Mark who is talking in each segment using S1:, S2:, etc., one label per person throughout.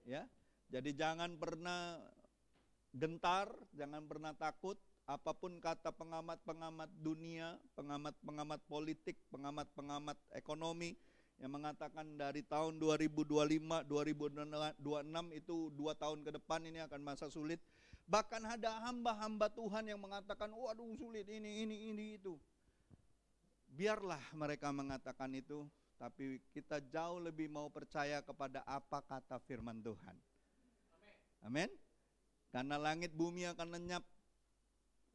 S1: ya. Jadi jangan pernah gentar, jangan pernah takut. Apapun kata pengamat-pengamat dunia, pengamat-pengamat politik, pengamat-pengamat ekonomi yang mengatakan dari tahun 2025, 2026 itu 2 tahun ke depan ini akan masa sulit. Bahkan ada hamba-hamba Tuhan yang mengatakan, waduh sulit ini itu. Biarlah mereka mengatakan itu, tapi kita jauh lebih mau percaya kepada apa kata firman Tuhan. Amin. Karena langit bumi akan lenyap,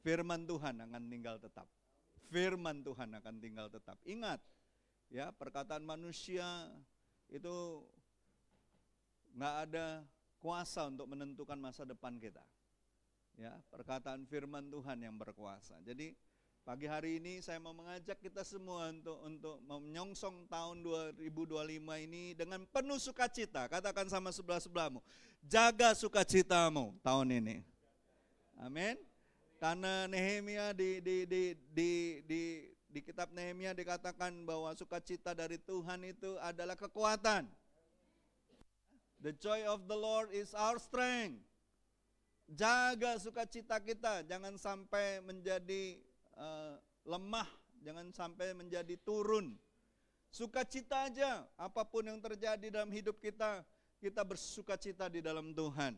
S1: firman Tuhan akan tinggal tetap. Firman Tuhan akan tinggal tetap. Ingat, ya, perkataan manusia itu nggak ada kuasa untuk menentukan masa depan kita. Ya, perkataan firman Tuhan yang berkuasa. Jadi pagi hari ini saya mau mengajak kita semua untuk menyongsong tahun 2025 ini dengan penuh sukacita. Katakan sama sebelah-sebelahmu, jaga sukacitamu tahun ini. Amin. Karena Nehemia di kitab Nehemia dikatakan bahwa sukacita dari Tuhan itu adalah kekuatan. The joy of the Lord is our strength. Jaga sukacita kita, jangan sampai menjadi lemah, jangan sampai menjadi turun. Sukacita aja, apapun yang terjadi dalam hidup kita, kita bersukacita di dalam Tuhan.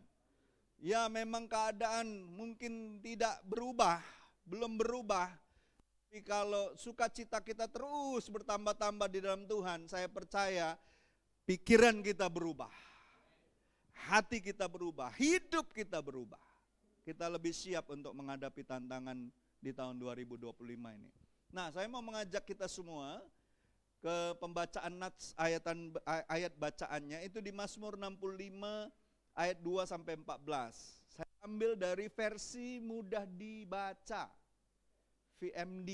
S1: Ya, memang keadaan mungkin tidak berubah, belum berubah. Tapi kalau sukacita kita terus bertambah-tambah di dalam Tuhan, saya percaya pikiran kita berubah. Hati kita berubah, hidup kita berubah. Kita lebih siap untuk menghadapi tantangan di tahun 2025 ini. Nah, saya mau mengajak kita semua ke pembacaan nats ayat bacaannya itu di Mazmur 65 ayat 2 sampai 14. Saya ambil dari versi mudah dibaca, VMD.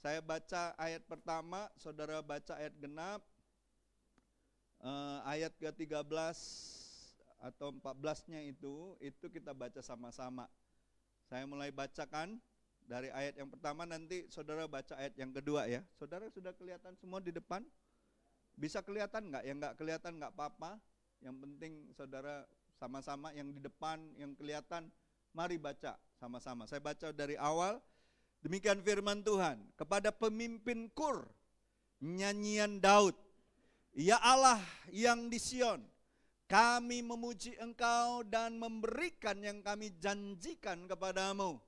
S1: Saya baca ayat pertama, saudara baca ayat genap, ayat ke-13 atau 14-nya itu kita baca sama-sama. Saya mulai bacakan dari ayat yang pertama, nanti saudara baca ayat yang kedua ya. Saudara sudah kelihatan semua di depan? Bisa kelihatan enggak? Yang enggak kelihatan enggak apa-apa. Yang penting saudara sama-sama, yang di depan, yang kelihatan, mari baca sama-sama. Saya baca dari awal. Demikian firman Tuhan, kepada pemimpin Kur, nyanyian Daud. Ya Allah yang di Sion, kami memuji Engkau dan memberikan yang kami janjikan kepadamu.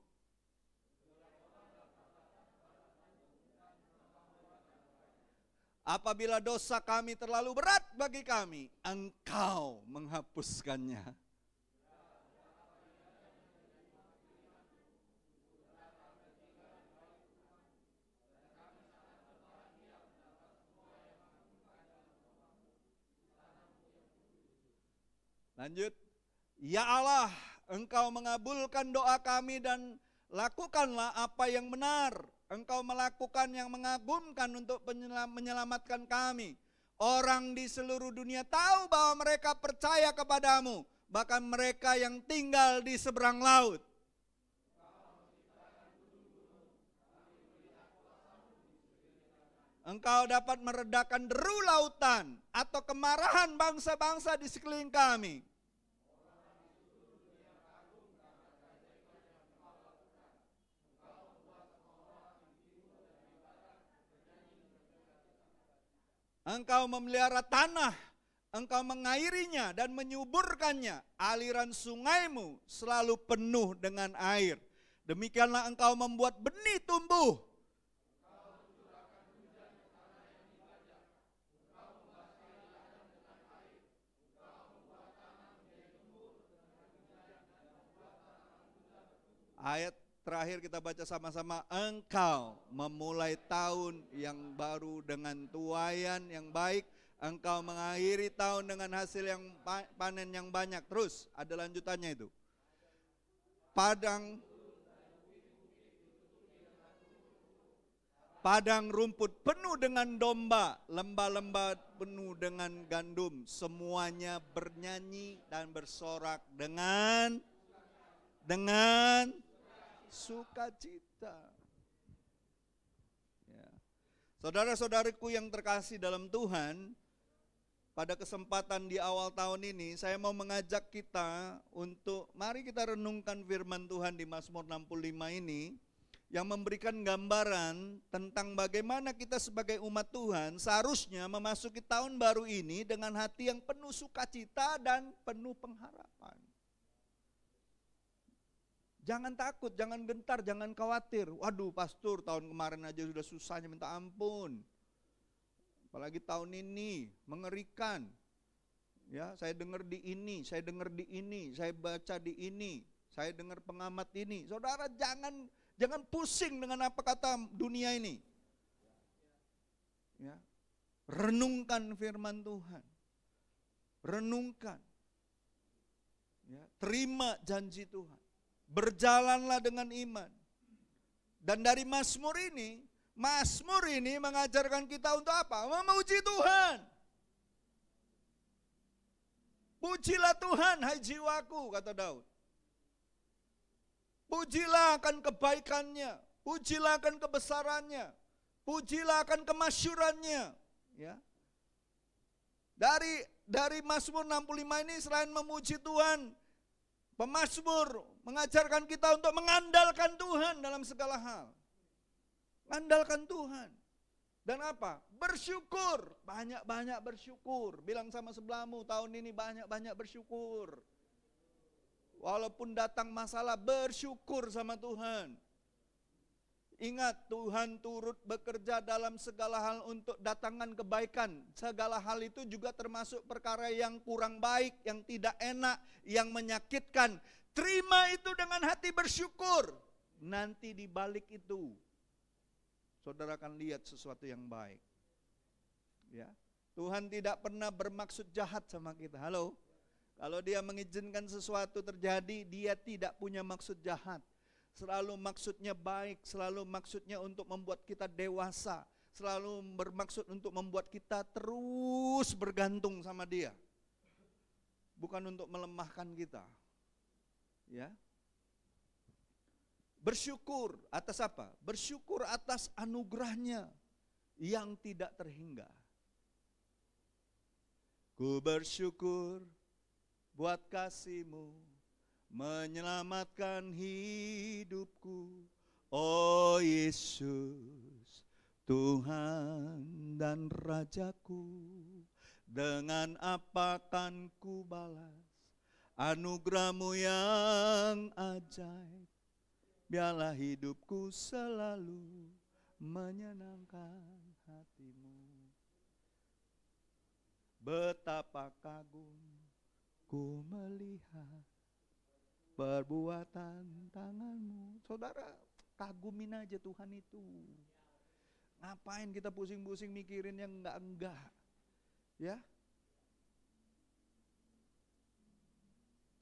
S1: Apabila dosa kami terlalu berat bagi kami, Engkau menghapuskannya. Lanjut. Ya Allah, Engkau mengabulkan doa kami dan lakukanlah apa yang benar. Engkau melakukan yang mengagumkan untuk menyelamatkan kami. Orang di seluruh dunia tahu bahwa mereka percaya kepadamu, bahkan mereka yang tinggal di seberang laut. Engkau dapat meredakan deru lautan atau kemarahan bangsa-bangsa di sekeliling kami. Engkau memelihara tanah, Engkau mengairinya dan menyuburkannya. Aliran sungaimu selalu penuh dengan air. Demikianlah Engkau membuat benih tumbuh. Ayat terakhir kita baca sama-sama. Engkau memulai tahun yang baru dengan tuaian yang baik. Engkau mengakhiri tahun dengan hasil yang panen yang banyak. Terus ada lanjutannya itu. Padang rumput penuh dengan domba, lembah-lembah penuh dengan gandum. Semuanya bernyanyi dan bersorak dengan sukacita. Ya. Saudara-saudariku yang terkasih dalam Tuhan, pada kesempatan di awal tahun ini, saya mau mengajak kita untuk mari kita renungkan firman Tuhan di Mazmur 65 ini, yang memberikan gambaran tentang bagaimana kita sebagai umat Tuhan seharusnya memasuki tahun baru ini dengan hati yang penuh sukacita dan penuh pengharapan. Jangan takut, jangan gentar, jangan khawatir. Waduh pastor, tahun kemarin aja sudah susahnya minta ampun. Apalagi tahun ini, mengerikan. Ya, saya dengar di ini, saya dengar di ini, saya baca di ini, saya dengar pengamat ini. Saudara jangan pusing dengan apa kata dunia ini. Ya. Renungkan firman Tuhan. Renungkan. Ya, terima janji Tuhan. Berjalanlah dengan iman. Dan dari Mazmur ini mengajarkan kita untuk apa? Memuji Tuhan. Pujilah Tuhan, hai jiwaku, kata Daud. Pujilah akan kebaikannya, pujilah akan kebesarannya, pujilah akan kemasyurannya. Ya. Dari Mazmur 65 ini selain memuji Tuhan, pemazmur mengajarkan kita untuk mengandalkan Tuhan dalam segala hal. Andalkan Tuhan. Dan apa? Bersyukur. Banyak-banyak bersyukur. Bilang sama sebelahmu, tahun ini banyak-banyak bersyukur. Walaupun datang masalah, bersyukur sama Tuhan. Ingat, Tuhan turut bekerja dalam segala hal untuk datangkan kebaikan. Segala hal itu juga termasuk perkara yang kurang baik, yang tidak enak, yang menyakitkan. Terima itu dengan hati bersyukur. Nanti di balik itu, saudara akan lihat sesuatu yang baik. Ya, Tuhan tidak pernah bermaksud jahat sama kita. Halo? Kalau dia mengizinkan sesuatu terjadi, dia tidak punya maksud jahat. Selalu maksudnya baik, selalu maksudnya untuk membuat kita dewasa, selalu bermaksud untuk membuat kita terus bergantung sama dia. Bukan untuk melemahkan kita. Ya. Bersyukur atas apa? Bersyukur atas anugerahnya yang tidak terhingga. Ku bersyukur buat kasih-Mu menyelamatkan hidupku. Oh Yesus, Tuhan dan Rajaku, dengan apa kan ku balas anugerah-Mu yang ajaib. Biarlah hidupku selalu menyenangkan hati-Mu. Betapa kagum ku melihat perbuatan tangan-Mu. Saudara, kagumin aja Tuhan itu. Ngapain kita pusing-pusing mikirin yang enggak-enggak. Ya.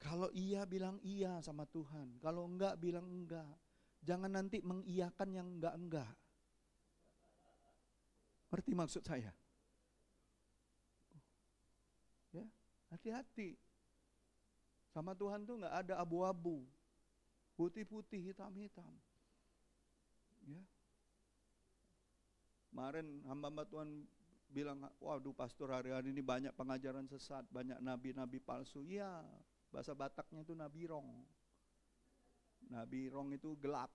S1: Kalau iya bilang iya sama Tuhan, kalau enggak bilang enggak. Jangan nanti mengiyakan yang enggak-enggak. Ngerti maksud saya? Ya, hati-hati. Sama Tuhan tuh enggak ada abu-abu, putih-putih, hitam-hitam. Ya. Kemarin hamba-hamba Tuhan bilang, waduh pastor hari-hari ini banyak pengajaran sesat, banyak nabi-nabi palsu. Iya. Bahasa Bataknya itu nabirong. Nabirong itu gelap,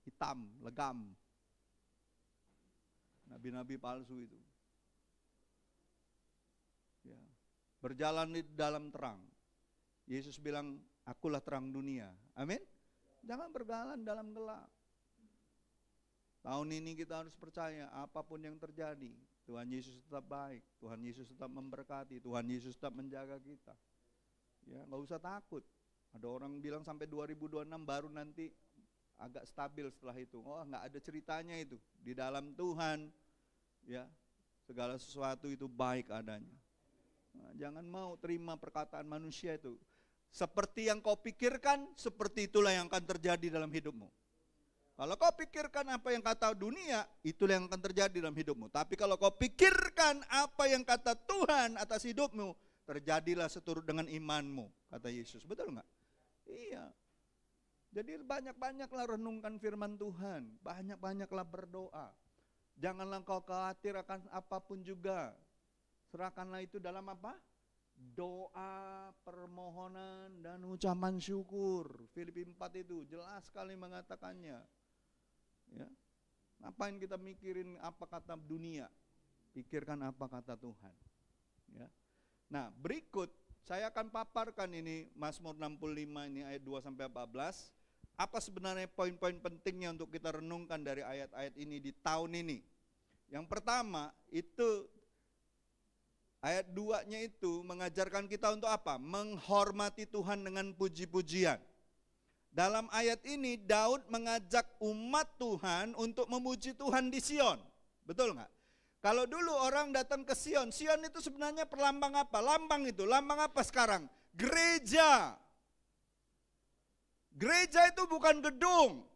S1: hitam, legam. Nabi-nabi palsu itu. Ya. Berjalan di dalam terang. Yesus bilang, akulah terang dunia. Amin? Jangan berjalan dalam gelap. Tahun ini kita harus percaya apapun yang terjadi, Tuhan Yesus tetap baik, Tuhan Yesus tetap memberkati, Tuhan Yesus tetap menjaga kita. Ya, nggak usah takut. Ada orang bilang sampai 2026 baru nanti agak stabil setelah itu. Oh, nggak ada ceritanya itu. Di dalam Tuhan, ya segala sesuatu itu baik adanya. Nah, jangan mau terima perkataan manusia itu. Seperti yang kau pikirkan, seperti itulah yang akan terjadi dalam hidupmu. Kalau kau pikirkan apa yang kata dunia, itulah yang akan terjadi dalam hidupmu. Tapi kalau kau pikirkan apa yang kata Tuhan atas hidupmu, terjadilah seturut dengan imanmu, kata Yesus. Betul enggak? Iya. Jadi banyak-banyaklah renungkan firman Tuhan, banyak-banyaklah berdoa. Janganlah kau khawatir akan apapun juga. Serahkanlah itu dalam apa? Doa, permohonan, dan ucapan syukur. Filipi 4 itu jelas sekali mengatakannya. Ya. Ngapain kita mikirin apa kata dunia? Pikirkan apa kata Tuhan. Ya. Nah, berikut saya akan paparkan ini Mazmur 65 ini ayat 2 sampai 14. Apa sebenarnya poin-poin pentingnya untuk kita renungkan dari ayat-ayat ini di tahun ini? Yang pertama itu ayat 2-nya itu mengajarkan kita untuk apa? Menghormati Tuhan dengan puji-pujian. Dalam ayat ini Daud mengajak umat Tuhan untuk memuji Tuhan di Sion. Betul nggak? Kalau dulu orang datang ke Sion, Sion itu sebenarnya perlambang apa? Lambang apa sekarang? Gereja. Gereja itu bukan gedung,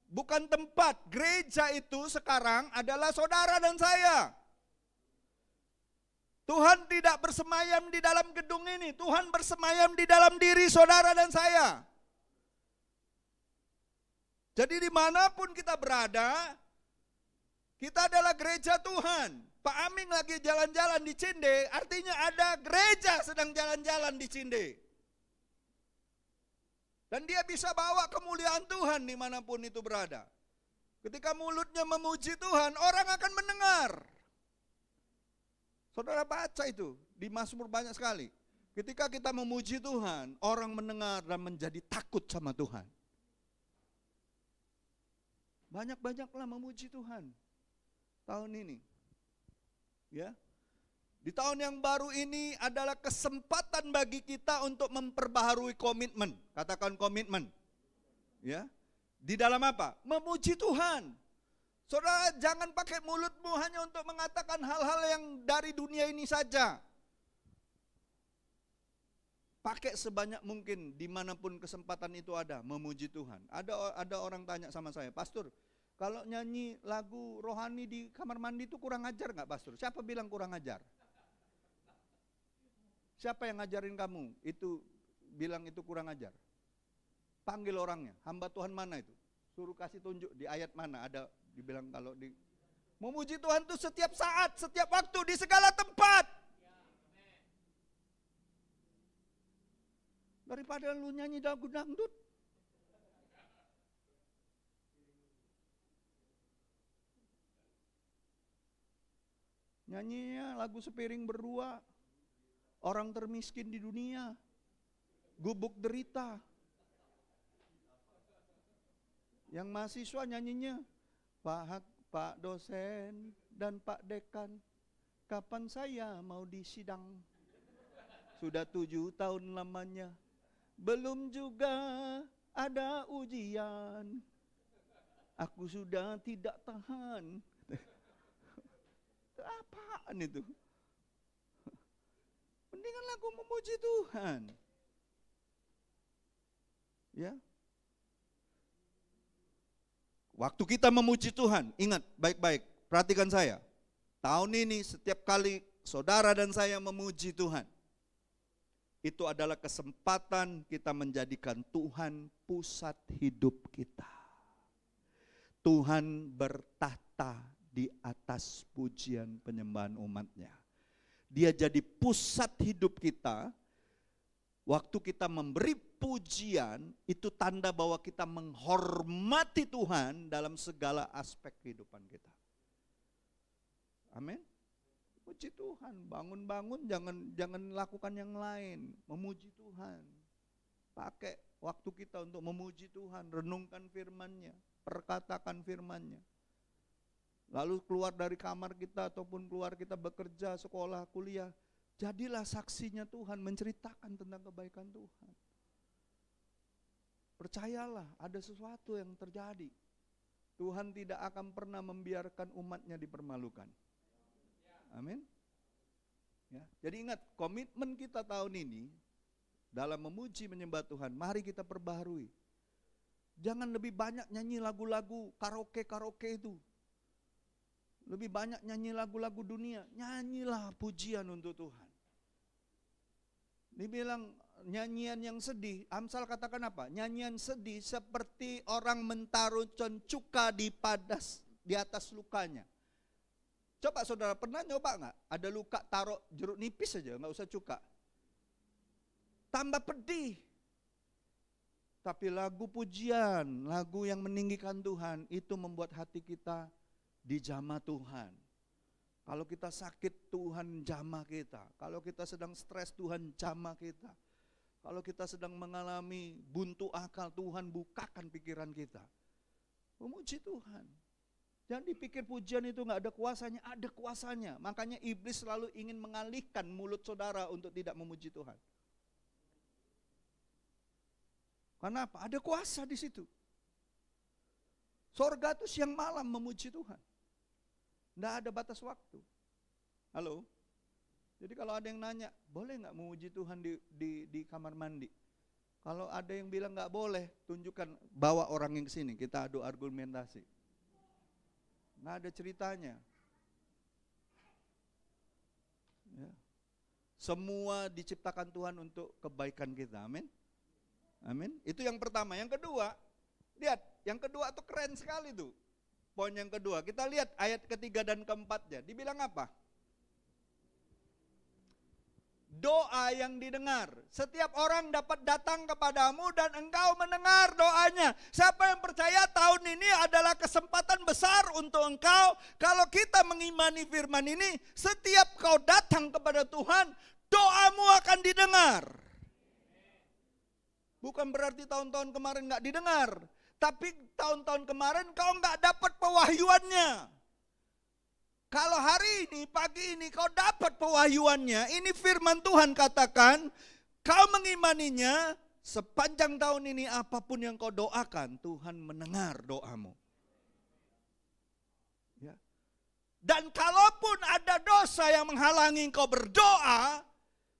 S1: bukan tempat. Gereja itu sekarang adalah saudara dan saya. Tuhan tidak bersemayam di dalam gedung ini. Tuhan bersemayam di dalam diri saudara dan saya. Jadi dimanapun kita berada, kita adalah gereja Tuhan. Pak Aming lagi jalan-jalan di Cinde, artinya ada gereja sedang jalan-jalan di Cinde. Dan dia bisa bawa kemuliaan Tuhan dimanapun itu berada. Ketika mulutnya memuji Tuhan, orang akan mendengar. Saudara baca itu, di Mazmur banyak sekali. Ketika kita memuji Tuhan, orang mendengar dan menjadi takut sama Tuhan. Banyak-banyaklah memuji Tuhan tahun ini. Ya. Di tahun yang baru ini adalah kesempatan bagi kita untuk memperbaharui komitmen. Katakan komitmen. Ya. Di dalam apa? Memuji Tuhan. Saudara, jangan pakai mulutmu hanya untuk mengatakan hal-hal yang dari dunia ini saja. Pakai sebanyak mungkin dimanapun kesempatan itu ada, memuji Tuhan. Ada orang tanya sama saya, Pastor, kalau nyanyi lagu rohani di kamar mandi itu kurang ajar nggak, Pastor? Siapa bilang kurang ajar? Siapa yang ngajarin kamu itu bilang itu kurang ajar? Panggil orangnya, hamba Tuhan mana itu? Suruh kasih tunjuk di ayat mana ada dibilang kalau di memuji Tuhan itu setiap saat, setiap waktu, di segala tempat. Daripada lu nyanyi lagu dangdut. Nyanyinya lagu sepiring berdua. Orang termiskin di dunia. Gubuk derita. Yang mahasiswa nyanyinya, Pak dosen dan Pak dekan, kapan saya mau disidang? Sudah 7 tahun lamanya, belum juga ada ujian. Aku sudah tidak tahan. Apaan itu? Mendingan lagu memuji Tuhan. Ya. Waktu kita memuji Tuhan, ingat baik-baik, perhatikan saya. Tahun ini setiap kali saudara dan saya memuji Tuhan, itu adalah kesempatan kita menjadikan Tuhan pusat hidup kita. Tuhan bertahta di atas pujian penyembahan umatnya. Dia jadi pusat hidup kita. Waktu kita memberi pujian, itu tanda bahwa kita menghormati Tuhan dalam segala aspek kehidupan kita. Amin. Puji Tuhan, bangun-bangun jangan lakukan yang lain, memuji Tuhan. Pakai waktu kita untuk memuji Tuhan, renungkan firman-Nya, perkatakan firman-Nya. Lalu keluar dari kamar kita ataupun keluar kita bekerja, sekolah, kuliah, jadilah saksinya Tuhan, menceritakan tentang kebaikan Tuhan. Percayalah, ada sesuatu yang terjadi. Tuhan tidak akan pernah membiarkan umatnya dipermalukan. Amin. Ya, jadi ingat, komitmen kita tahun ini dalam memuji menyembah Tuhan, mari kita perbaharui. Jangan lebih banyak nyanyi lagu-lagu karaoke itu. Lebih banyak nyanyi lagu-lagu dunia, nyanyilah pujian untuk Tuhan. Dibilang nyanyian yang sedih, Amsal katakan apa? Nyanyian sedih seperti orang mentaruhkan cuka di atas lukanya. Coba saudara pernah nyoba nggak? Ada luka taruh jeruk nipis aja, nggak usah cuka. Tambah pedih. Tapi lagu pujian, lagu yang meninggikan Tuhan, itu membuat hati kita dijamah Tuhan. Kalau kita sakit, Tuhan jamah kita. Kalau kita sedang stres, Tuhan jamah kita. Kalau kita sedang mengalami buntu akal, Tuhan bukakan pikiran kita. Memuji Tuhan. Jangan dipikir pujian itu nggak ada kuasanya, ada kuasanya. Makanya iblis selalu ingin mengalihkan mulut saudara untuk tidak memuji Tuhan. Karena apa? Ada kuasa di situ. Sorga itu siang malam memuji Tuhan. Tidak ada batas waktu. Halo? Jadi kalau ada yang nanya, boleh nggak memuji Tuhan di kamar mandi? Kalau ada yang bilang nggak boleh, tunjukkan, bawa orang yang kesini, kita adu argumentasi. Nggak ada ceritanya. Ya. Semua diciptakan Tuhan untuk kebaikan kita, amin. Amin. Itu yang pertama. Yang kedua, lihat, yang kedua itu keren sekali tuh. Poin yang kedua, kita lihat ayat ketiga dan keempatnya. Dibilang apa? Doa yang didengar. Setiap orang dapat datang kepadamu dan engkau mendengar doanya. Siapa yang percaya tahun ini adalah kesempatan besar untuk engkau. Kalau kita mengimani firman ini, setiap kau datang kepada Tuhan, doamu akan didengar. Bukan berarti tahun-tahun kemarin nggak didengar, tapi tahun-tahun kemarin kau nggak dapat pewahyuannya. Kalau hari ini, pagi ini kau dapat pewahyuannya, ini firman Tuhan katakan, kau mengimaninya, sepanjang tahun ini apapun yang kau doakan, Tuhan mendengar doamu. Ya. Dan kalaupun ada dosa yang menghalangi kau berdoa,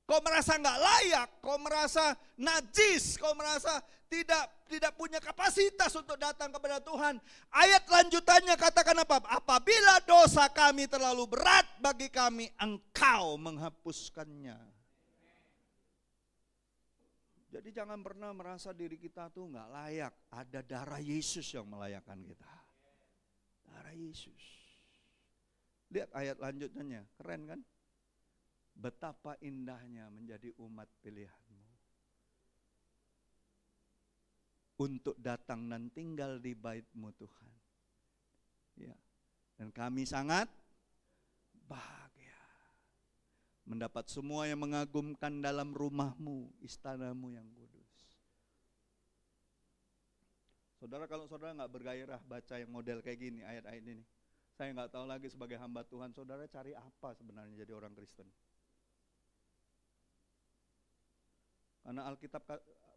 S1: kau merasa nggak layak, kau merasa najis, kau merasa tidak punya kapasitas untuk datang kepada Tuhan. Ayat lanjutannya katakan apa? Apabila dosa kami terlalu berat bagi kami, Engkau menghapuskannya. Jadi jangan pernah merasa diri kita tuh nggak layak. Ada darah Yesus yang melayakkan kita. Darah Yesus. Lihat ayat lanjutannya, keren kan? Betapa indahnya menjadi umat pilihanmu. Untuk datang dan tinggal di bait-Mu Tuhan. Ya. Dan kami sangat bahagia. Mendapat semua yang mengagumkan dalam rumah-Mu, istana-Mu yang kudus. Saudara, kalau saudara nggak bergairah baca yang model kayak gini, ayat-ayat ini. Saya nggak tahu lagi sebagai hamba Tuhan, saudara cari apa sebenarnya jadi orang Kristen. Karena Alkitab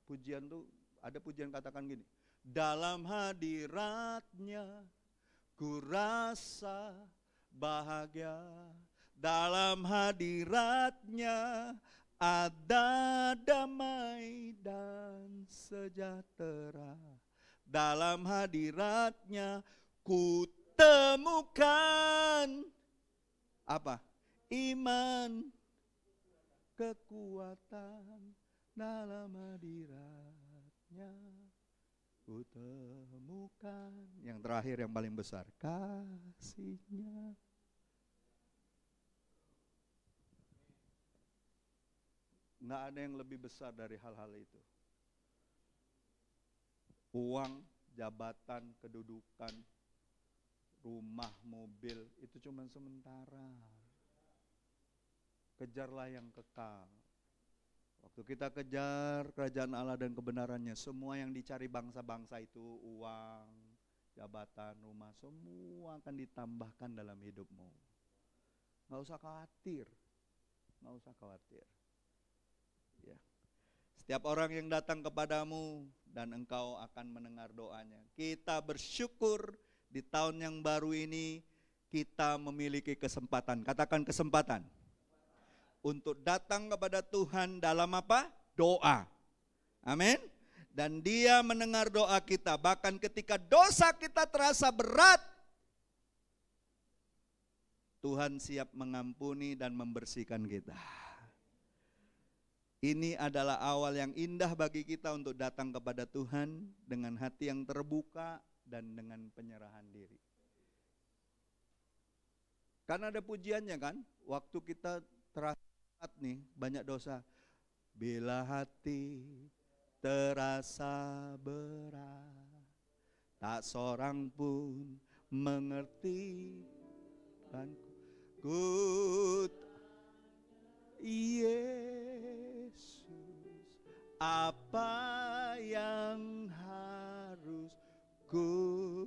S1: pujian tuh, ada pujian katakan gini, dalam hadiratnya ku rasa bahagia, dalam hadiratnya ada damai dan sejahtera, dalam hadiratnya ku temukan apa? Iman, kekuatan. Dalam hadiratnya ku temukan. Yang terakhir yang paling besar, kasihnya. Nggak ada yang lebih besar dari hal-hal itu. Uang, jabatan, kedudukan, rumah, mobil, itu cuma sementara. Kejarlah yang kekal. Waktu kita kejar kerajaan Allah dan kebenarannya, semua yang dicari bangsa-bangsa itu, uang, jabatan, rumah, semua akan ditambahkan dalam hidupmu. Nggak usah khawatir, nggak usah khawatir. Ya. Setiap orang yang datang kepadamu dan engkau akan mendengar doanya. Kita bersyukur di tahun yang baru ini kita memiliki kesempatan. Katakan kesempatan. Untuk datang kepada Tuhan dalam apa? Doa. Amin. Dan Dia mendengar doa kita. Bahkan ketika dosa kita terasa berat, Tuhan siap mengampuni dan membersihkan kita. Ini adalah awal yang indah bagi kita untuk datang kepada Tuhan dengan hati yang terbuka dan dengan penyerahan diri. Karena ada pujiannya kan, waktu kita terasa nih banyak dosa. Bila hati terasa berat, tak seorang pun mengerti kan ku Yesus, apa yang harus ku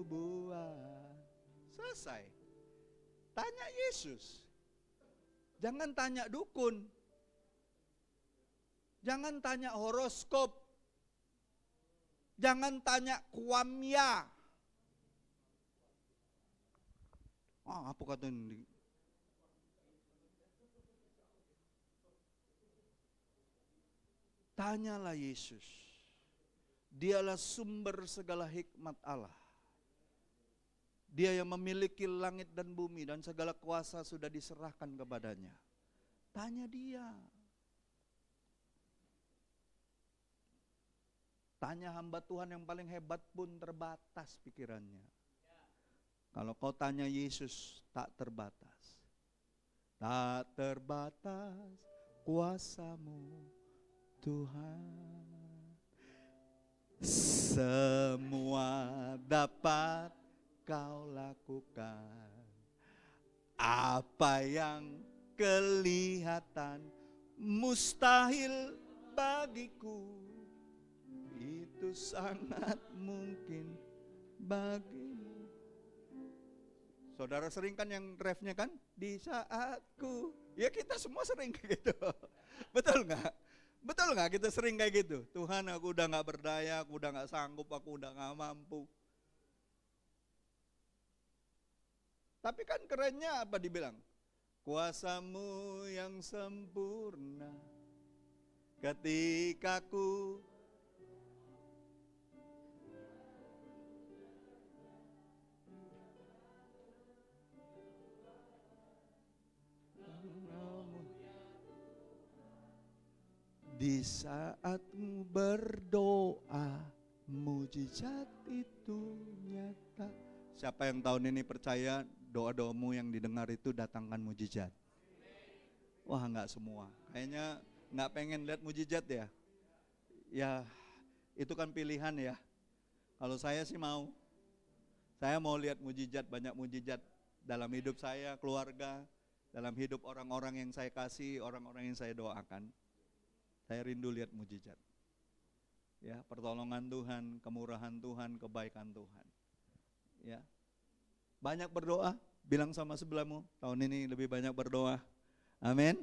S1: buat? Selesai. Tanya Yesus. Jangan tanya dukun. Jangan tanya horoskop. Jangan tanya kuamya. Apa kata ini? Tanyalah Yesus. Dialah sumber segala hikmat Allah. Dia yang memiliki langit dan bumi dan segala kuasa sudah diserahkan kepadanya. Tanya dia. Tanya hamba Tuhan yang paling hebat pun terbatas pikirannya. Kalau kau tanya Yesus, tak terbatas. Tak terbatas kuasamu Tuhan. Semua dapat kau lakukan. Apa yang kelihatan mustahil bagiku, itu sangat mungkin bagimu. Saudara sering kan yang refnya kan, di saatku. Ya kita semua sering kayak gitu. Betul nggak? Betul nggak kita sering kayak gitu? Tuhan, aku udah nggak berdaya, aku udah nggak sanggup, aku udah nggak mampu. Tapi kan kerennya apa dibilang? Kuasamu yang sempurna ketika ku di saatmu berdoa, mujizat itu nyata. Siapa yang tahun ini percaya doa-doamu yang didengar itu datangkan mujizat? Wah, enggak semua. Kayaknya enggak pengen lihat mujizat ya. Ya, itu kan pilihan ya. Kalau saya sih mau. Saya mau lihat mujizat, banyak mujizat dalam hidup saya, keluarga, dalam hidup orang-orang yang saya kasih, orang-orang yang saya doakan. Saya rindu lihat mujizat. Ya, pertolongan Tuhan, kemurahan Tuhan, kebaikan Tuhan. Ya. Banyak berdoa, bilang sama sebelahmu, tahun ini lebih banyak berdoa. Amin.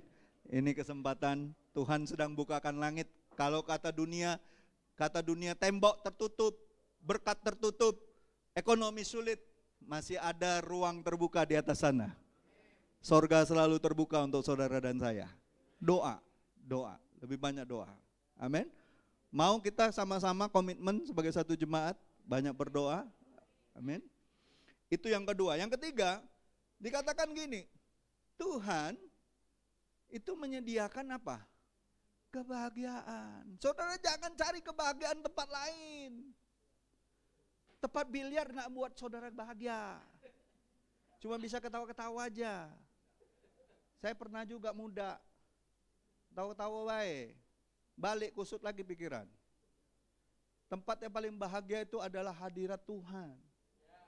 S1: Ini kesempatan Tuhan sedang bukakan langit. Kalau kata dunia tembok tertutup, berkat tertutup, ekonomi sulit, masih ada ruang terbuka di atas sana. Sorga selalu terbuka untuk saudara dan saya. Doa, lebih banyak doa. Amin. Mau kita sama-sama komitmen sebagai satu jemaat, banyak berdoa. Amin. Itu yang kedua. Yang ketiga, dikatakan gini, Tuhan itu menyediakan apa? Kebahagiaan. Saudara jangan cari kebahagiaan tempat lain. Tempat biliar gak buat saudara bahagia. Cuma bisa ketawa-ketawa aja. Saya pernah juga muda, tawa-tawa baik, balik kusut lagi pikiran. Tempat yang paling bahagia itu adalah hadirat Tuhan.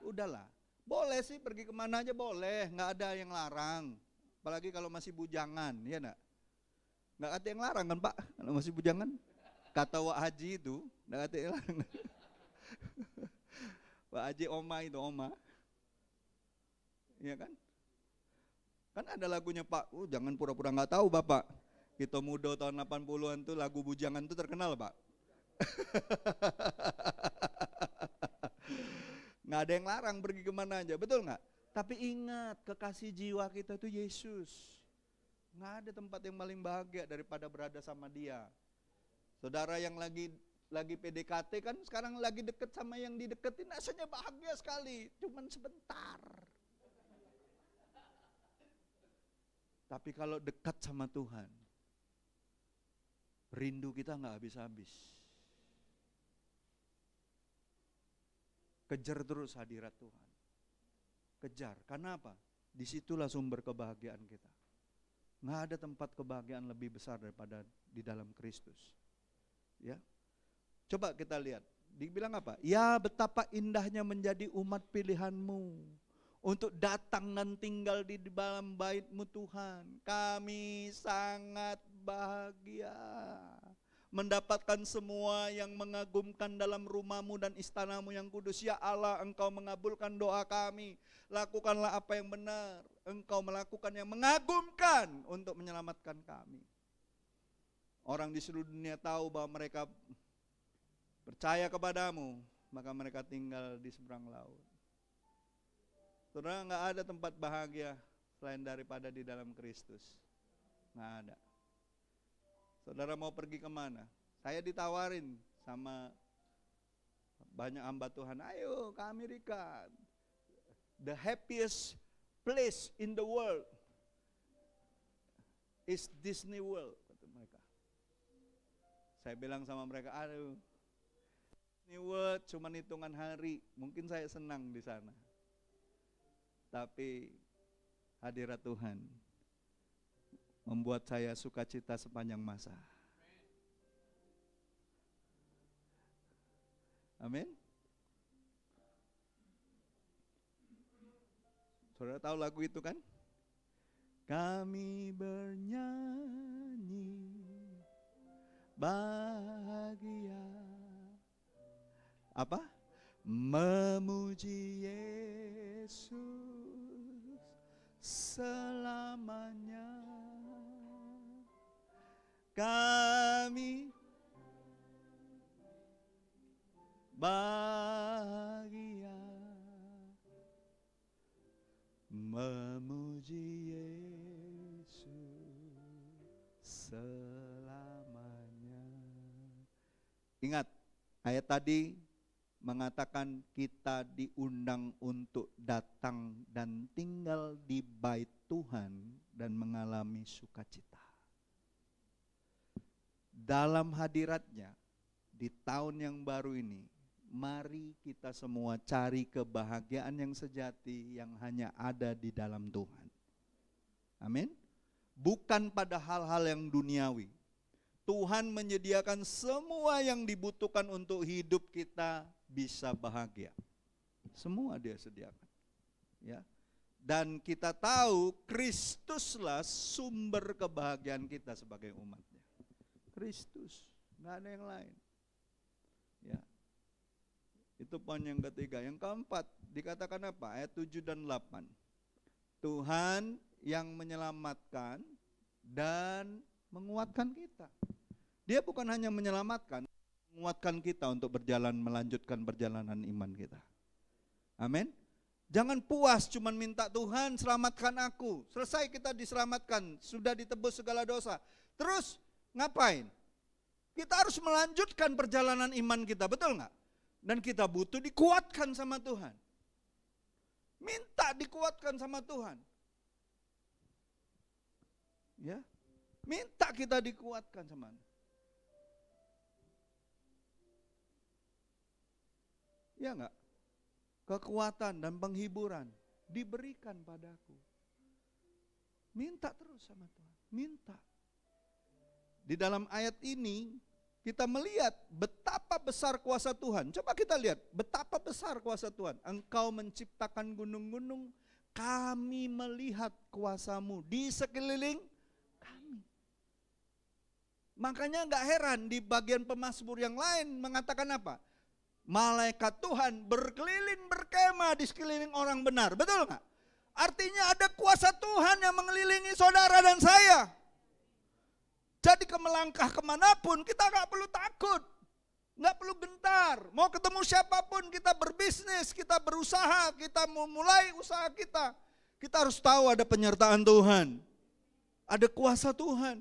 S1: Udahlah, boleh sih pergi kemana aja boleh, gak ada yang larang. Apalagi kalau masih bujangan, ya nak? Gak ada yang larang kan Pak, kalau masih bujangan. Kata Wak Haji itu, gak ada yang larang. Wak Haji Oma itu, Oma. Iya kan? Kan ada lagunya Pak, jangan pura-pura gak tahu Bapak. Kita muda tahun 80-an tuh lagu bujangan tuh terkenal Pak. Nggak ada yang larang pergi kemana aja, betul nggak? Tapi ingat, kekasih jiwa kita itu Yesus. Nggak ada tempat yang paling bahagia daripada berada sama Dia. Saudara yang lagi PDKT kan sekarang lagi deket sama yang dideketin, rasanya bahagia sekali, cuman sebentar. Tapi kalau dekat sama Tuhan, rindu kita nggak habis-habis. Kejar terus hadirat Tuhan. Kejar, karena apa? Disitulah sumber kebahagiaan kita. Nggak ada tempat kebahagiaan lebih besar daripada di dalam Kristus. Ya, coba kita lihat. Dibilang apa? Ya, betapa indahnya menjadi umat pilihan-Mu untuk datang dan tinggal di dalam bait-Mu Tuhan. Kami sangat bahagia mendapatkan semua yang mengagumkan dalam rumah-Mu dan istana-Mu yang kudus. Ya Allah, Engkau mengabulkan doa kami. Lakukanlah apa yang benar. Engkau melakukan yang mengagumkan untuk menyelamatkan kami. Orang di seluruh dunia tahu bahwa mereka percaya kepadamu, maka mereka tinggal di seberang laut. Saudara, nggak ada tempat bahagia selain daripada di dalam Kristus. Nggak ada. Saudara mau pergi kemana? Saya ditawarin sama banyak hamba Tuhan, ayo ke Amerika. The happiest place in the world is Disney World, kata mereka. Saya bilang sama mereka, aduh, Disney World cuma hitungan hari, mungkin saya senang di sana. Tapi hadirat Tuhan membuat saya sukacita sepanjang masa. Amin. Saudara tahu lagu itu kan? Kami bernyanyi bahagia. Apa? Memuji Yesus selamanya. Kami bahagia memuji Yesus selamanya. Ingat, ayat tadi mengatakan kita diundang untuk datang dan tinggal di bait Tuhan dan mengalami sukacita. Dalam hadiratnya di tahun yang baru ini, mari kita semua cari kebahagiaan yang sejati yang hanya ada di dalam Tuhan. Amin. Bukan pada hal-hal yang duniawi. Tuhan menyediakan semua yang dibutuhkan untuk hidup kita bisa bahagia. Semua Dia sediakan. Ya. Dan kita tahu Kristuslah sumber kebahagiaan kita sebagai umatnya. Kristus, nggak ada yang lain. Ya. Itu poin yang ketiga. Yang keempat, dikatakan apa? Ayat 7 dan 8. Tuhan yang menyelamatkan dan menguatkan kita. Dia bukan hanya menyelamatkan, menguatkan kita untuk melanjutkan perjalanan iman kita. Amin. Jangan puas cuman minta Tuhan selamatkan aku. Selesai kita diselamatkan, sudah ditebus segala dosa. Terus ngapain? Kita harus melanjutkan perjalanan iman kita, betul nggak? Dan kita butuh dikuatkan sama Tuhan. Minta dikuatkan sama Tuhan. Ya, minta kita dikuatkan sama Tuhan. Ya enggak? Kekuatan dan penghiburan diberikan padaku. Minta terus sama Tuhan, minta. Di dalam ayat ini kita melihat betapa besar kuasa Tuhan. Coba kita lihat betapa besar kuasa Tuhan. Engkau menciptakan gunung-gunung, kami melihat kuasa-Mu di sekeliling kami. Makanya enggak heran di bagian pemazmur yang lain mengatakan apa? Malaikat Tuhan berkeliling berkemah di sekeliling orang benar. Betul enggak? Artinya ada kuasa Tuhan yang mengelilingi saudara dan saya. Jadi melangkah kemanapun kita gak perlu takut. Gak perlu gentar. Mau ketemu siapapun, kita berbisnis, kita berusaha, kita mau mulai usaha kita. Kita harus tahu ada penyertaan Tuhan. Ada kuasa Tuhan.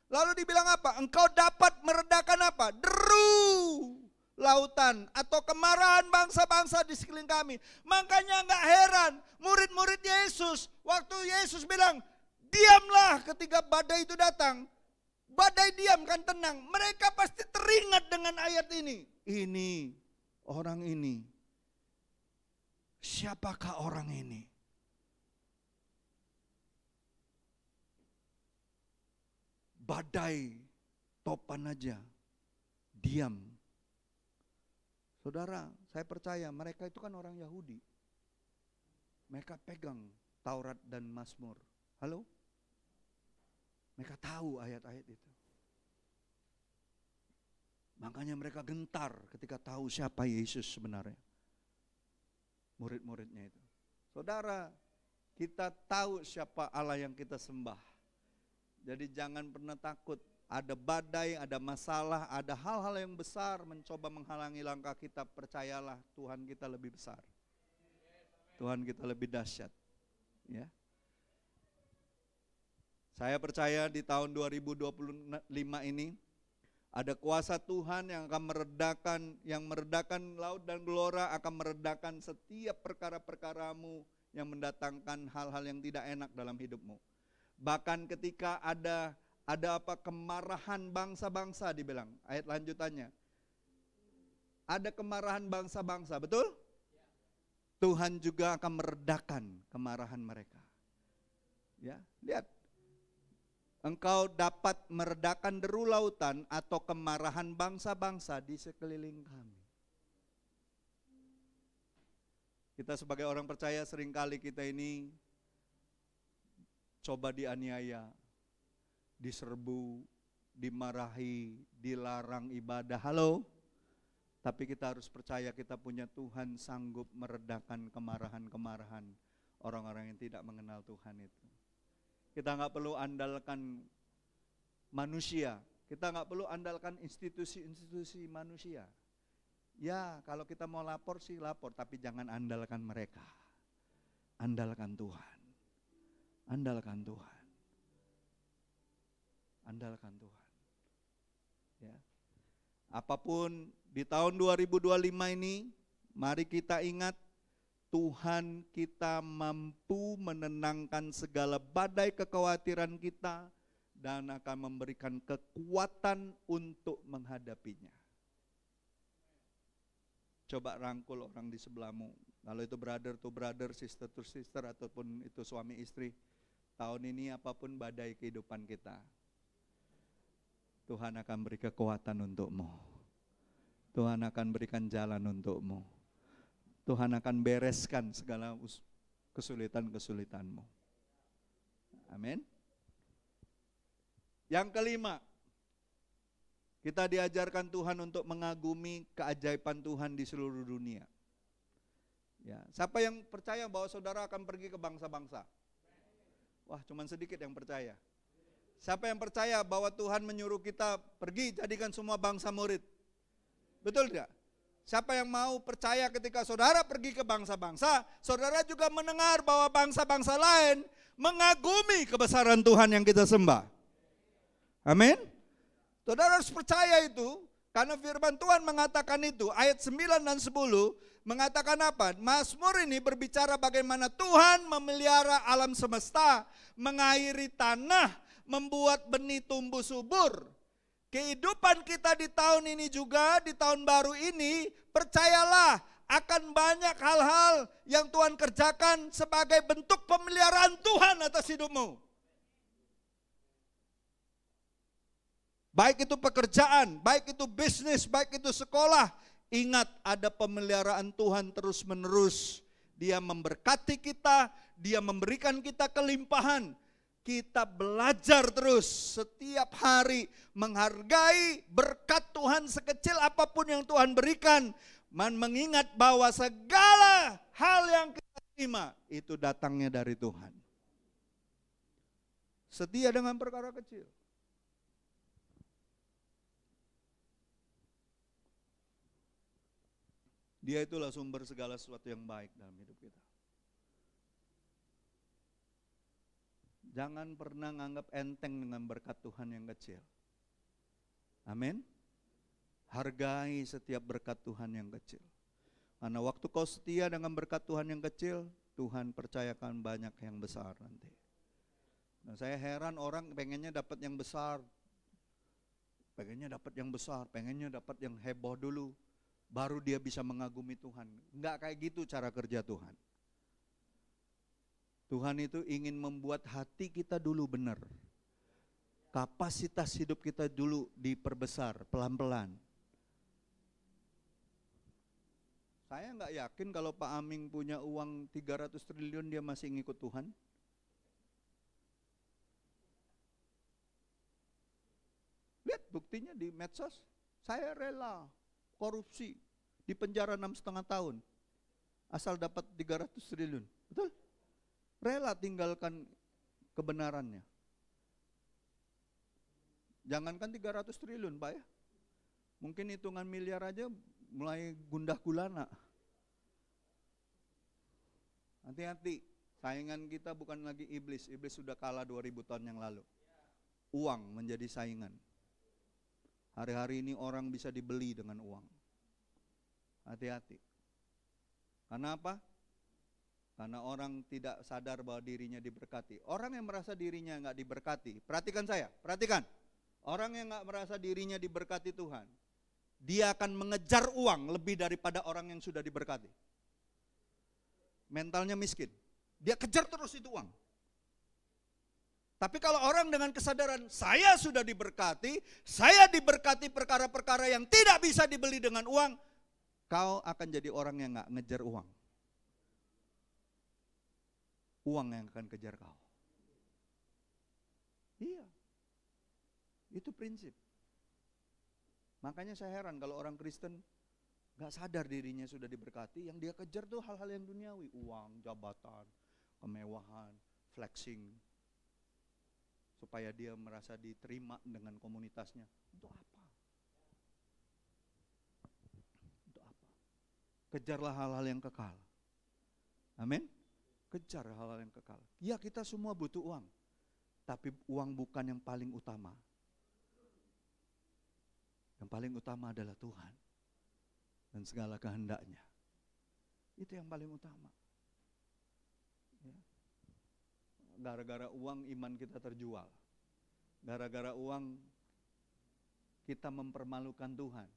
S1: Lalu dibilang apa? Engkau dapat meredakan apa? Deru lautan atau kemarahan bangsa-bangsa di sekeliling kami. Makanya gak heran murid-murid Yesus, waktu Yesus bilang, diamlah ketika badai itu datang. Badai diam kan tenang. Mereka pasti teringat dengan ayat ini. Ini, orang ini. Siapakah orang ini? badai topan aja, diam. Saudara, saya percaya mereka itu kan orang Yahudi. Mereka pegang Taurat dan Mazmur. Halo? Mereka tahu ayat-ayat itu. Makanya mereka gentar ketika tahu siapa Yesus sebenarnya. Murid-muridnya itu. Saudara, kita tahu siapa Allah yang kita sembah. Jadi jangan pernah takut. Ada badai, ada masalah, ada hal-hal yang besar mencoba menghalangi langkah kita. Percayalah, Tuhan kita lebih besar. Tuhan kita lebih dahsyat. Ya. Saya percaya di tahun 2025 ini ada kuasa Tuhan yang akan meredakan laut dan gelora, akan meredakan setiap perkara-perkaramu yang mendatangkan hal-hal yang tidak enak dalam hidupmu. Bahkan ketika ada kemarahan bangsa-bangsa dibilang, ayat lanjutannya. Ada kemarahan bangsa-bangsa, betul? Tuhan juga akan meredakan kemarahan mereka. Ya, lihat. Engkau dapat meredakan deru lautan atau kemarahan bangsa-bangsa di sekeliling kami. Kita sebagai orang percaya seringkali kita ini coba dianiaya, diserbu, dimarahi, dilarang ibadah. Halo? Tapi kita harus percaya kita punya Tuhan sanggup meredakan kemarahan-kemarahan orang-orang yang tidak mengenal Tuhan itu. Kita nggak perlu andalkan manusia, kita nggak perlu andalkan institusi-institusi manusia. Ya, kalau kita mau lapor sih lapor, tapi jangan andalkan mereka. Andalkan Tuhan. Andalkan Tuhan. Andalkan Tuhan. Ya. Apapun di tahun 2025 ini, mari kita ingat Tuhan kita mampu menenangkan segala badai kekhawatiran kita dan akan memberikan kekuatan untuk menghadapinya. Coba rangkul orang di sebelahmu. Kalau itu brother to brother, sister to sister, ataupun itu suami istri. Tahun ini apapun badai kehidupan kita, Tuhan akan beri kekuatan untukmu. Tuhan akan berikan jalan untukmu. Tuhan akan bereskan segala kesulitan-kesulitanmu. Amin. Yang kelima, kita diajarkan Tuhan untuk mengagumi keajaiban Tuhan di seluruh dunia. Ya, siapa yang percaya bahwa saudara akan pergi ke bangsa-bangsa? Wah, cuman sedikit yang percaya. Siapa yang percaya bahwa Tuhan menyuruh kita pergi jadikan semua bangsa murid? Betul tidak? Siapa yang mau percaya ketika saudara pergi ke bangsa-bangsa, saudara juga mendengar bahwa bangsa-bangsa lain mengagumi kebesaran Tuhan yang kita sembah. Amin. Saudara harus percaya itu, karena firman Tuhan mengatakan itu. Ayat 9 dan 10 mengatakan apa? Mazmur ini berbicara bagaimana Tuhan memelihara alam semesta, mengairi tanah, membuat benih tumbuh subur. Kehidupan kita di tahun ini juga, di tahun baru ini, percayalah akan banyak hal-hal yang Tuhan kerjakan sebagai bentuk pemeliharaan Tuhan atas hidupmu. Baik itu pekerjaan, baik itu bisnis, baik itu sekolah. Ingat, ada pemeliharaan Tuhan terus menerus. Dia memberkati kita, dia memberikan kita kelimpahan. Kita belajar terus setiap hari menghargai berkat Tuhan sekecil apapun yang Tuhan berikan. Mengingat bahwa segala hal yang kita terima itu datangnya dari Tuhan. Setia dengan perkara kecil. Dia itulah sumber segala sesuatu yang baik dalam hidup kita. Jangan pernah nganggap enteng dengan berkat Tuhan yang kecil. Amin. Hargai setiap berkat Tuhan yang kecil. Karena waktu kau setia dengan berkat Tuhan yang kecil, Tuhan percayakan banyak yang besar nanti. Nah, saya heran orang pengennya dapat yang besar. Pengennya dapat yang besar, pengennya dapat yang heboh dulu. Baru dia bisa mengagumi Tuhan. Enggak kayak gitu cara kerja Tuhan. Tuhan itu ingin membuat hati kita dulu benar. kapasitas hidup kita dulu diperbesar pelan-pelan. Saya nggak yakin kalau Pak Aming punya uang 300 triliun dia masih ngikut Tuhan. Lihat buktinya di medsos, saya rela korupsi, di penjara 6,5 tahun, asal dapat 300 triliun, betul? Rela tinggalkan kebenarannya. Jangankan 300 triliun Pak ya, mungkin hitungan miliar aja mulai gundah gulana. Hati-hati, saingan kita bukan lagi iblis, iblis sudah kalah 2000 tahun yang lalu. Uang menjadi saingan. Hari-hari ini orang bisa dibeli dengan uang. Hati-hati. Karena apa? Karena orang tidak sadar bahwa dirinya diberkati. Orang yang merasa dirinya nggak diberkati, perhatikan saya, perhatikan. Orang yang nggak merasa dirinya diberkati Tuhan, dia akan mengejar uang lebih daripada orang yang sudah diberkati. Mentalnya miskin, dia kejar terus itu uang. Tapi kalau orang dengan kesadaran, saya sudah diberkati, saya diberkati perkara-perkara yang tidak bisa dibeli dengan uang, kau akan jadi orang yang gak ngejar uang. Uang yang akan kejar kau. Iya, itu prinsip. Makanya saya heran kalau orang Kristen gak sadar dirinya sudah diberkati, yang dia kejar tuh hal-hal yang duniawi. Uang, jabatan, kemewahan, flexing. Supaya dia merasa diterima dengan komunitasnya. Untuk apa? Untuk apa? Kejarlah hal-hal yang kekal. Amin? Kejar hal-hal yang kekal. Ya, kita semua butuh uang. Tapi uang bukan yang paling utama. Yang paling utama adalah Tuhan. Dan segala kehendaknya. Itu yang paling utama. Ya. Gara-gara uang iman kita terjual. Gara-gara uang kita mempermalukan Tuhan.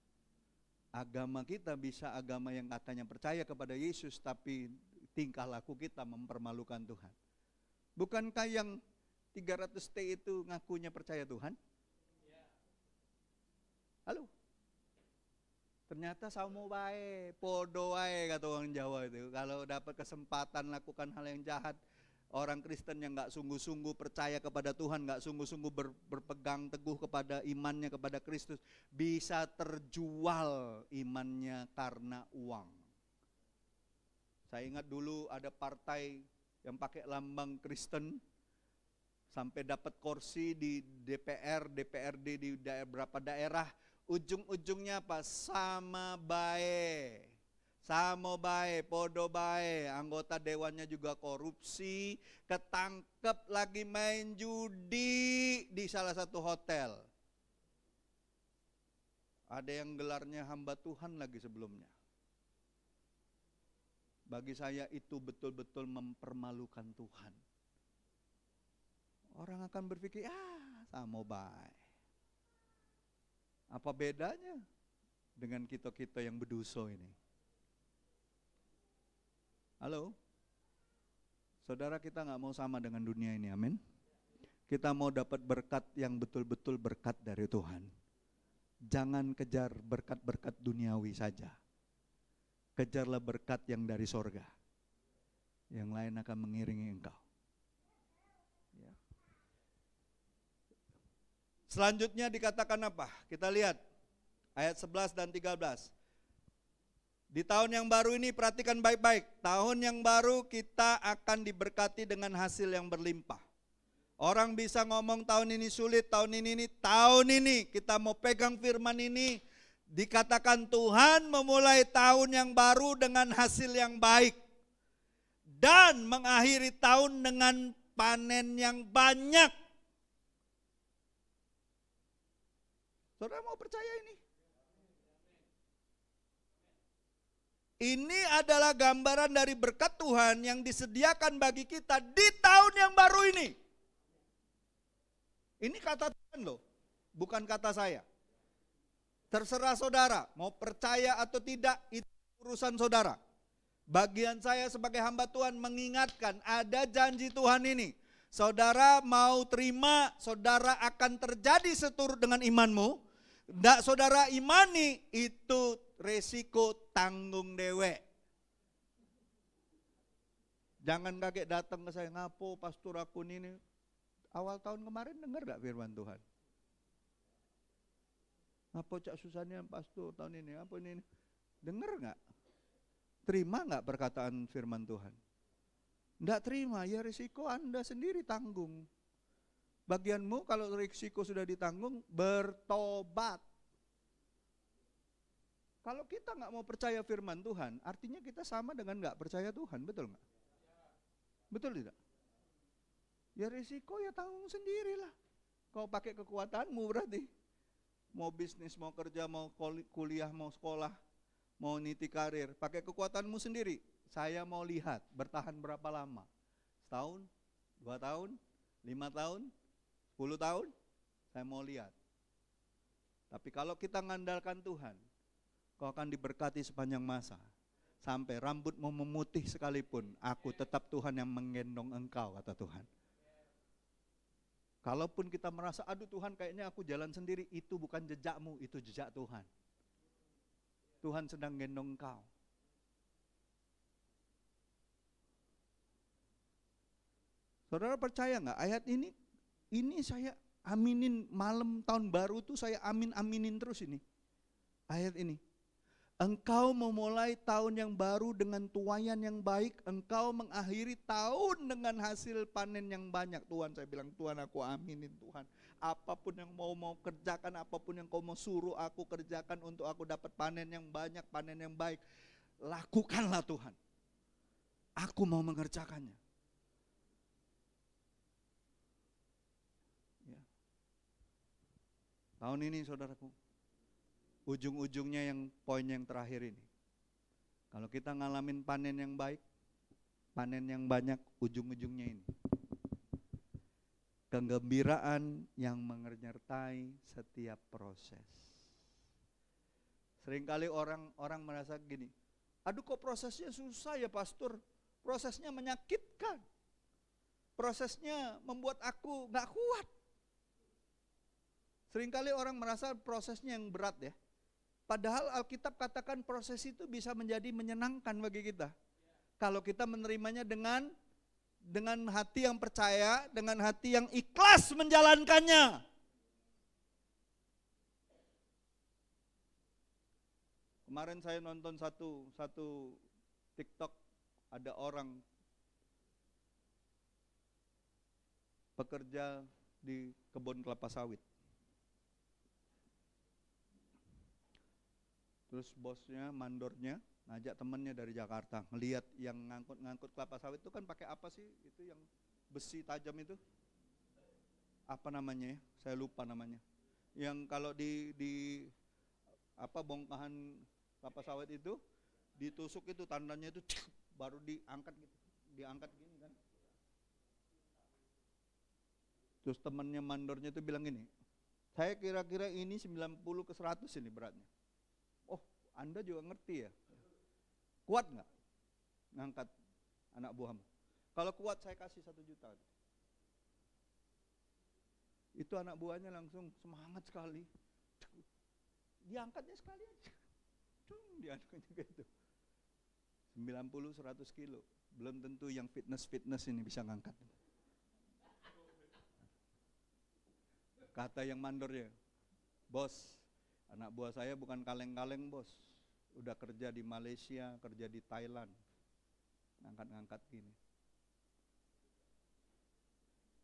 S1: Agama kita bisa agama yang katanya percaya kepada Yesus, tapi tingkah laku kita mempermalukan Tuhan. Bukankah yang 300T itu ngakunya percaya Tuhan? Halo? Ternyata samo bae, podo wae kata orang Jawa itu. Kalau dapat kesempatan lakukan hal yang jahat, orang Kristen yang gak sungguh-sungguh percaya kepada Tuhan, gak sungguh-sungguh berpegang teguh kepada imannya kepada Kristus, bisa terjual imannya karena uang. Saya ingat dulu ada partai yang pakai lambang Kristen, sampai dapat kursi di DPR, DPRD di beberapa daerah, ujung-ujungnya apa? Sama bae. Samo bae, podo bae, anggota dewannya juga korupsi, ketangkep lagi main judi di salah satu hotel. Ada yang gelarnya hamba Tuhan lagi sebelumnya. Bagi saya itu betul-betul mempermalukan Tuhan. Orang akan berpikir, samo bae. Apa bedanya dengan kita-kita yang berdosa ini? Halo, saudara, kita gak mau sama dengan dunia ini, amin. Kita mau dapat berkat yang betul-betul berkat dari Tuhan. Jangan kejar berkat-berkat duniawi saja. Kejarlah berkat yang dari sorga. Yang lain akan mengiringi engkau. Ya. Selanjutnya dikatakan apa? Kita lihat ayat 11 dan 13. Di tahun yang baru ini perhatikan baik-baik. Tahun yang baru kita akan diberkati dengan hasil yang berlimpah. Orang bisa ngomong tahun ini sulit, tahun ini kita mau pegang firman ini. Dikatakan Tuhan memulai tahun yang baru dengan hasil yang baik. Dan mengakhiri tahun dengan panen yang banyak. Saudara mau percaya ini? Ini adalah gambaran dari berkat Tuhan yang disediakan bagi kita di tahun yang baru ini. Ini kata Tuhan loh, bukan kata saya. Terserah saudara, mau percaya atau tidak, itu urusan saudara. Bagian saya sebagai hamba Tuhan mengingatkan ada janji Tuhan ini. Saudara mau terima, saudara akan terjadi seturut dengan imanmu. Ndak saudara imani, itu resiko tanggung dewek. Jangan kaget datang ke saya, ngapo pastor aku ini. Awal tahun kemarin dengar gak firman Tuhan? Ngapo cak susahnya pastor tahun ini, apa ini? Dengar gak? Terima gak perkataan firman Tuhan? Nggak terima, ya risiko Anda sendiri tanggung. Bagianmu kalau risiko sudah ditanggung, bertobat. Kalau kita nggak mau percaya firman Tuhan, artinya kita sama dengan nggak percaya Tuhan, betul nggak? Betul tidak? Ya risiko ya tanggung sendirilah. Kau pakai kekuatanmu berarti. Mau bisnis, mau kerja, mau kuliah, mau sekolah, mau niti karir, pakai kekuatanmu sendiri. Saya mau lihat bertahan berapa lama. Setahun, 2 tahun, 5 tahun, 10 tahun, saya mau lihat. Tapi kalau kita mengandalkan Tuhan, kau akan diberkati sepanjang masa. Sampai rambutmu memutih sekalipun, aku tetap Tuhan yang menggendong engkau, kata Tuhan. Kalaupun kita merasa, aduh Tuhan kayaknya aku jalan sendiri, itu bukan jejakmu, itu jejak Tuhan. Tuhan sedang gendong engkau. Saudara percaya nggak ayat ini saya aminin malam tahun baru tuh saya aminin terus ini. Ayat ini. Engkau memulai tahun yang baru dengan tuaian yang baik, engkau mengakhiri tahun dengan hasil panen yang banyak. Tuhan, saya bilang Tuhan aku aminin Tuhan. Apapun yang mau kerjakan, apapun yang kau mau suruh aku kerjakan untuk aku dapat panen yang banyak, panen yang baik. Lakukanlah Tuhan. Aku mau mengerjakannya. Tahun ini saudaraku, ujung-ujungnya yang poin yang terakhir ini. Kalau kita ngalamin panen yang baik, panen yang banyak, ujung-ujungnya ini. Kegembiraan yang menyertai setiap proses. Seringkali orang merasa gini, aduh kok prosesnya susah ya pastor, prosesnya menyakitkan. Prosesnya membuat aku gak kuat. Seringkali orang merasa prosesnya yang berat ya. Padahal Alkitab katakan proses itu bisa menjadi menyenangkan bagi kita. Kalau kita menerimanya dengan hati yang percaya, dengan hati yang ikhlas menjalankannya. Kemarin saya nonton satu TikTok, ada orang pekerja di kebun kelapa sawit. Terus bosnya, mandornya, ngajak temennya dari Jakarta, ngelihat yang ngangkut kelapa sawit itu kan pakai apa sih? Itu yang besi tajam itu, apa namanya ya? Saya lupa namanya. Yang kalau di bongkahan kelapa sawit itu, ditusuk itu tandanya itu, baru diangkat gitu, diangkat gini kan. Terus temennya mandornya itu bilang gini, saya kira-kira ini 90 ke 100 ini beratnya. Anda juga ngerti ya, kuat nggak ngangkat anak buahmu? Kalau kuat saya kasih 1 juta. Itu anak buahnya langsung semangat sekali, diangkatnya sekali aja, diangkatnya gitu. 90-100 kilo, belum tentu yang fitness ini bisa ngangkat. Kata yang mandornya, bos, anak buah saya bukan kaleng-kaleng bos, udah kerja di Malaysia, kerja di Thailand, ngangkat-ngangkat gini.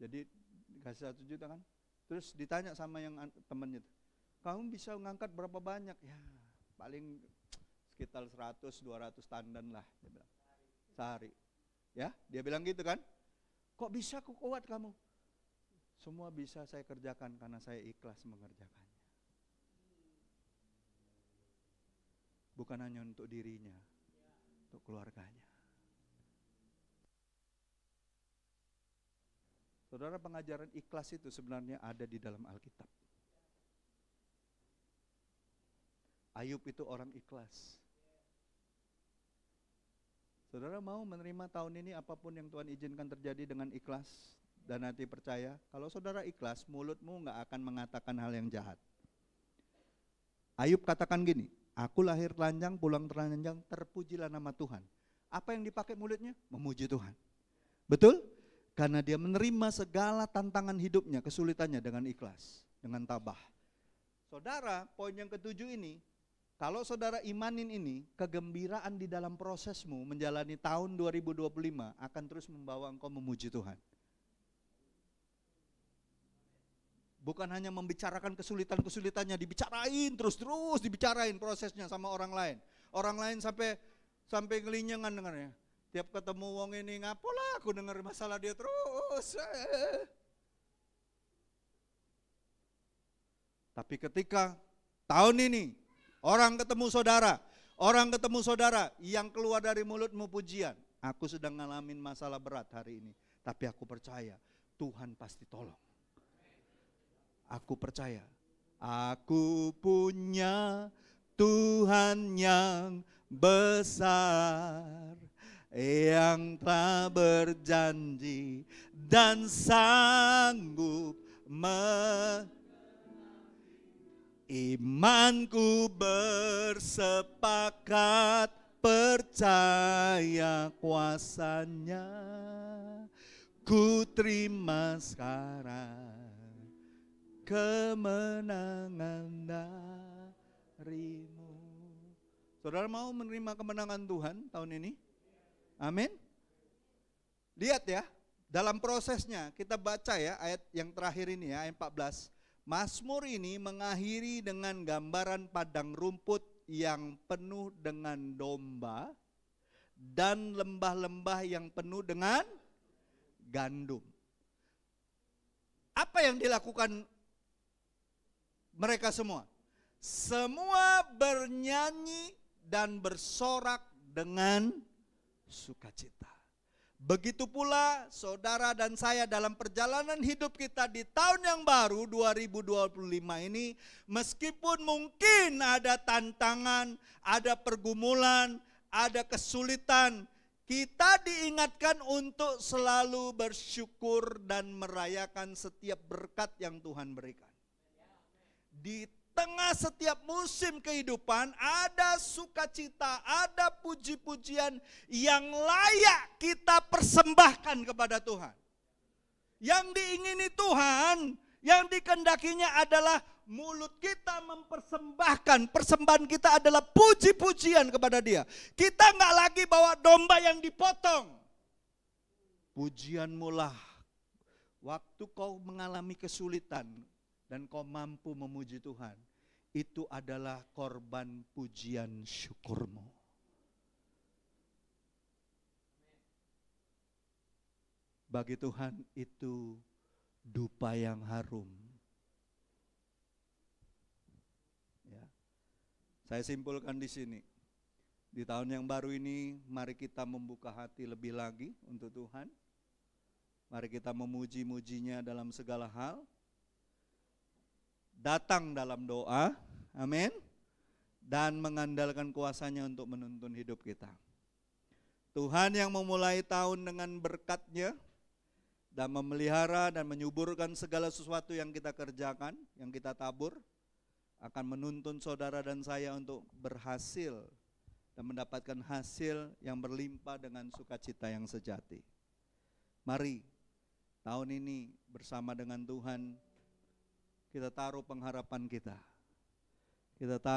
S1: Jadi dikasih 1 juta kan, terus ditanya sama yang temennya, kamu bisa ngangkat berapa banyak? Ya paling sekitar 100-200 tandan lah, dia bilang, sehari. Ya, dia bilang gitu kan, kok bisa kok kuat kamu? Semua bisa saya kerjakan karena saya ikhlas mengerjakannya. Bukan hanya untuk dirinya, untuk keluarganya. Saudara, pengajaran ikhlas itu sebenarnya ada di dalam Alkitab. Ayub itu orang ikhlas. Saudara mau menerima tahun ini apapun yang Tuhan izinkan terjadi dengan ikhlas, dan hati percaya. Kalau saudara ikhlas, mulutmu nggak akan mengatakan hal yang jahat. Ayub katakan gini, aku lahir telanjang, pulang telanjang, terpujilah nama Tuhan. Apa yang dipakai mulutnya? Memuji Tuhan. Betul? Karena dia menerima segala tantangan hidupnya, kesulitannya dengan ikhlas, dengan tabah. Saudara, poin yang ketujuh ini, kalau saudara imanin ini, kegembiraan di dalam prosesmu menjalani tahun 2025 akan terus membawa engkau memuji Tuhan. Bukan hanya membicarakan kesulitan-kesulitannya, dibicarain terus dibicarain prosesnya sama orang lain. Orang lain sampai ngelinyengan dengarnya. Tiap ketemu wong ini, ngapalah aku dengar masalah dia terus. Tapi ketika tahun ini orang ketemu saudara yang keluar dari mulutmu pujian. Aku sedang ngalamin masalah berat hari ini, tapi aku percaya Tuhan pasti tolong. Aku percaya, aku punya Tuhan yang besar, yang telah berjanji dan sanggup imanku bersepakat percaya kuasanya, ku terima sekarang kemenangan darimu. Saudara mau menerima kemenangan Tuhan tahun ini? Amin. Lihat ya, dalam prosesnya kita baca ya ayat yang terakhir ini ya, ayat 14. Mazmur ini mengakhiri dengan gambaran padang rumput yang penuh dengan domba dan lembah-lembah yang penuh dengan gandum. Apa yang dilakukan mereka semua? Semua bernyanyi dan bersorak dengan sukacita. Begitu pula saudara dan saya dalam perjalanan hidup kita di tahun yang baru 2025 ini, meskipun mungkin ada tantangan, ada pergumulan, ada kesulitan, kita diingatkan untuk selalu bersyukur dan merayakan setiap berkat yang Tuhan berikan. Di tengah setiap musim kehidupan ada sukacita, ada puji-pujian yang layak kita persembahkan kepada Tuhan. Yang diingini Tuhan, yang dikehendakinya adalah mulut kita mempersembahkan, persembahan kita adalah puji-pujian kepada Dia. Kita nggak lagi bawa domba yang dipotong. Pujianmu lah waktu kau mengalami kesulitan dan kau mampu memuji Tuhan, itu adalah korban pujian syukurmu. Bagi Tuhan itu dupa yang harum. Ya. Saya simpulkan di sini. Di tahun yang baru ini, mari kita membuka hati lebih lagi untuk Tuhan. Mari kita memuji-mujinya dalam segala hal. Datang dalam doa, amin, dan mengandalkan kuasanya untuk menuntun hidup kita. Tuhan yang memulai tahun dengan berkat-Nya dan memelihara dan menyuburkan segala sesuatu yang kita kerjakan, yang kita tabur, akan menuntun saudara dan saya untuk berhasil dan mendapatkan hasil yang berlimpah dengan sukacita yang sejati. Mari tahun ini bersama dengan Tuhan kita taruh pengharapan kita. Kita taruh